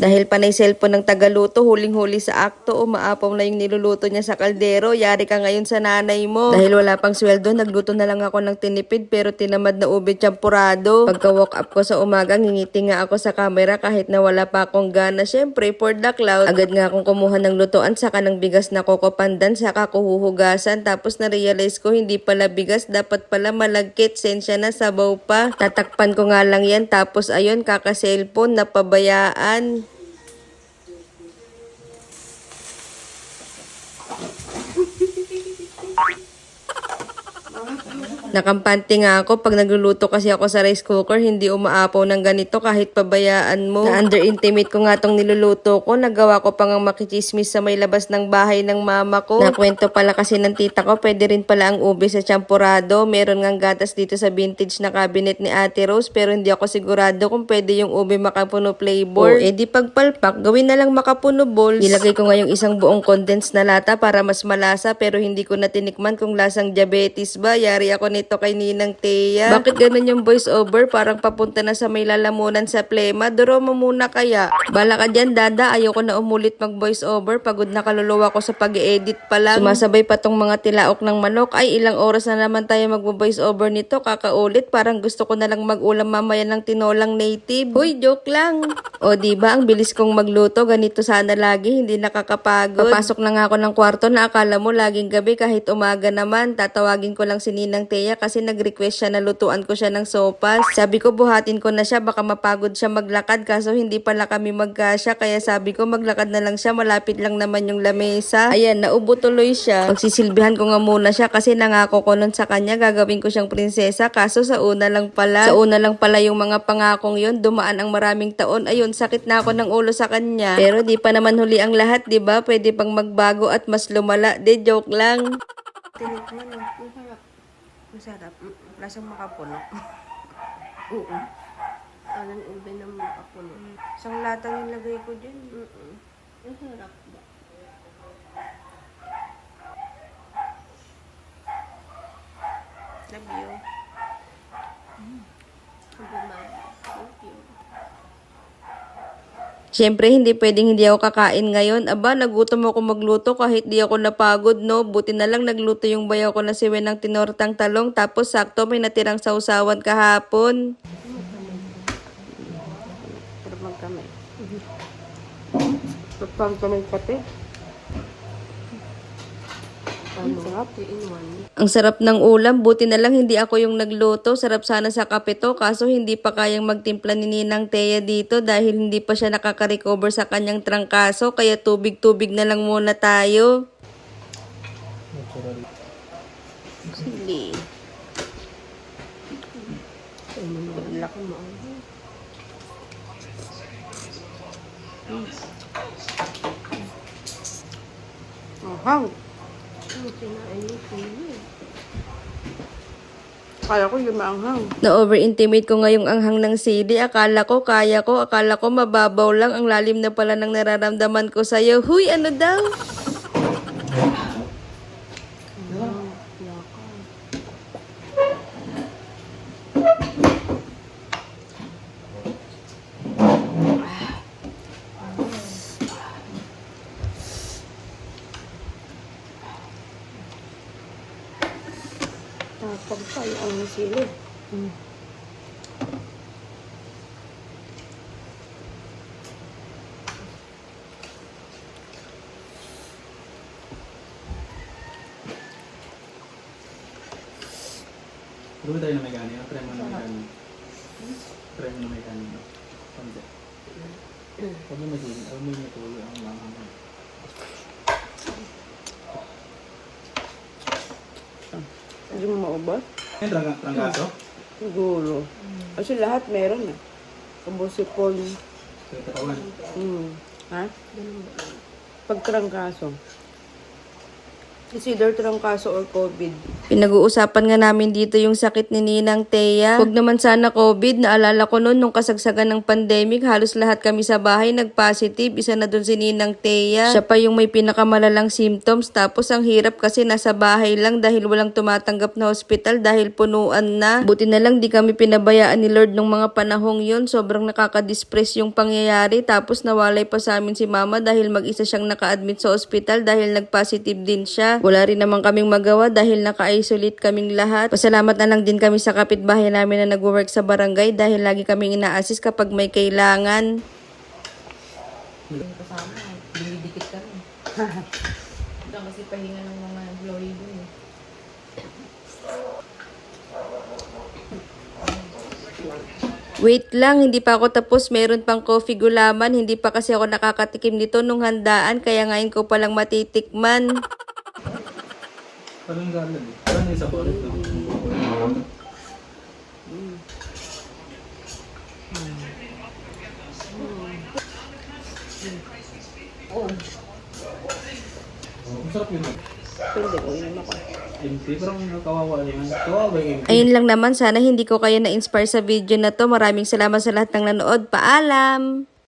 Dahil panay cellphone ng tagaluto, huling-huli sa akto, umaapaw na yung niluluto niya sa kaldero. Yari ka ngayon sa nanay mo. Dahil wala pang sweldo, nagluto na lang ako ng tinipid pero tinamad na ube champurado. Pagka walk up ko sa umaga, ngingiti nga ako sa camera kahit na wala pa akong gana. Syempre, for the cloud, agad nga akong kumuha ng lutuan, saka ng bigas na koko pandan, saka kuhuhugasan. Tapos na-realize ko, hindi pala bigas, dapat pala malagkit. Sensya na, sabaw pa. Tatakpan ko nga lang yan, tapos ayun, kaka-cellphone, napabayaan. Nakampante nga ako pag nagluluto kasi ako sa rice cooker, hindi umaapaw ng ganito kahit pabayaan mo. Na-underestimate ko nga tong niluluto ko, nagawa ko pang ang makichismis sa may labas ng bahay ng mama ko. Nakwento pala kasi ng tita ko, pwede rin pala ang ube sa champurado. Meron ngang gatas dito sa vintage na cabinet ni Ate Rose pero hindi ako sigurado kung pwede yung ube makapuno flavor. O edi pagpalpak, gawin na lang makapuno balls. Nilagay ko nga yung isang buong condensed na lata para mas malasa pero hindi ko na tinikman kung lasang diabetes ba. Yari ako nito kay Ninang Thea. Bakit ganun yung voice over? Parang papunta na sa may lalamunan sa plema. Duro mo muna kaya. Bala ka dyan, dada. Ayoko na umulit mag voice over. Pagod na kaluluwa ko sa pag-edit pa lang. Sumasabay pa tong mga tilaok ng manok. Ay, ilang oras na naman tayo mag-voice over nito. Kakaulit. Parang gusto ko na lang mag-ulam mamaya ng tinolang native. Hoy, joke lang. O, diba? Ang bilis kong magluto. Ganito sana lagi. Hindi nakakapagod. Papasok na nga ako ng kwarto na akala mo laging gabi kahit umaga naman. Tatawagin ko lang si Ninang Thea kasi nag-request siya na lutuan ko siya ng sopas. Sabi ko buhatin ko na siya, baka mapagod siya maglakad kaso hindi pala kami magkasya kaya sabi ko maglakad na lang siya, malapit lang naman yung lamesa. Ayan, naubo tuloy siya. Pagsisilbihan ko nga muna siya kasi nangako ko nun sa kanya gagawin ko siyang prinsesa kaso sa una lang pala. Sa una lang pala yung mga pangakong yun, dumaan ang maraming taon. Ayun, sakit na ako ng ulo sa kanya. Pero di pa naman huli ang lahat, di ba? Pwede pang magbago at mas lumala. De, joke lang. Tinikman, masarap. Masarap. Lasang makapuno. Oo. Anong ube na makapuno. Isang lata nilagay ko dyan. Masarap ba? Love you. Thank you. Siyempre, hindi pwedeng hindi ako kakain ngayon. Aba, nagutom ako magluto kahit di ako napagod, no? Buti na lang nagluto yung bayaw ko na si Wen ng tinortang talong. Tapos, sakto may natirang sausawan kahapon. Pero magkamay. Magkamay pati. Ang sarap ng ulam, buti na lang hindi ako yung nagluto. Sarap sana sa kape to, kaso hindi pa kayang magtimpla ni Ninang Thea dito dahil hindi pa siya nakaka-recover sa kanyang trangkaso, kaya tubig-tubig na lang muna tayo. Sili. Laki mo. Ahang. Akala ko yung maanghang. Na-over-intimate ko ngayong anghang ng sili. Akala ko, kaya ko. Akala ko mababaw lang. Ang lalim na pala ng nararamdaman ko sa'yo. Huy, ano daw? Tapag pa yung sili. Dulu tayo na may kanin. Try mo na may kanin. Try mo na may kanin. Konti. Huwag mo magiging. Huwag mo yung natuloy ang langhang. Hindi mo maubos? Yan, trangkaso? Siguro. Kasi lahat meron eh. Kabusipon. Sa katawan. Ha? Pagtrangkaso. It's either trangkaso or COVID. Pinag-uusapan nga namin dito yung sakit ni Ninang Thea. Huwag naman sana COVID. Naalala ko noon nung kasagsagan ng pandemic, halos lahat kami sa bahay nag-positive. Isa na dun si Ninang Thea. Siya pa yung may pinakamalalang symptoms. Tapos ang hirap kasi nasa bahay lang dahil walang tumatanggap na hospital dahil punuan na. Buti na lang di kami pinabayaan ni Lord nung mga panahong yun. Sobrang nakaka-distress yung pangyayari. Tapos nawalay pa sa amin si Mama dahil mag-isa siyang naka-admit sa hospital dahil nag-positive din siya. Wala rin naman kaming magawa dahil naka-isolate kaming lahat. Pasalamat na lang din kami sa kapitbahay namin na nag-work sa barangay dahil lagi kaming ina-assist kapag may kailangan. Kasama, dinidikit kami. Diyan kasi pahinga ng mga employee dun eh. Wait lang, hindi pa ako tapos. Meron pang coffee gulaman. Hindi pa kasi ako nakakatikim nito nung handaan. Kaya ngayon ko palang matitikman. Parang galan eh. Parang isa po rin. Ang sarap yun. Hindi ko, inom ako. Empty, parang kawawa naman. Kawawa yung empty. Ayun lang naman, sana hindi ko kayo na-inspire sa video na to. Maraming salamat sa lahat ng nanood. Paalam!